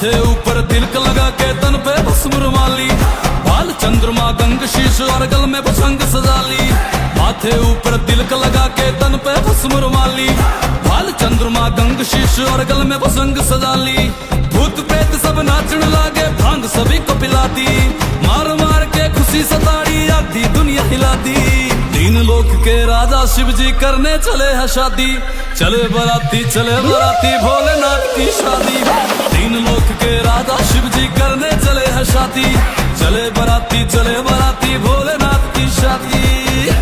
माथे ऊपर तिलक लगा के तन पे भस्म रुमाली, बाल चंद्रमा गंग शीश और गल में भुजंग सजाली। माथे ऊपर तिलक लगा के तन पे भस्म रुमाली, बाल चंद्रमा गंग शीश और गल में भुजंग सजाली। भूत प्रेत सब नाचने लागे, भांग सभी को पिला दी, मार मार के खुशी सताड़ी आधी दुनिया हिला दी। तीन लोक के राजा शिव जी करने चले हैं शादी, चले बराती भोलेनाथ की शादी। तीन लोक के राजा शिव जी करने चले हैं शादी, चले बराती भोलेनाथ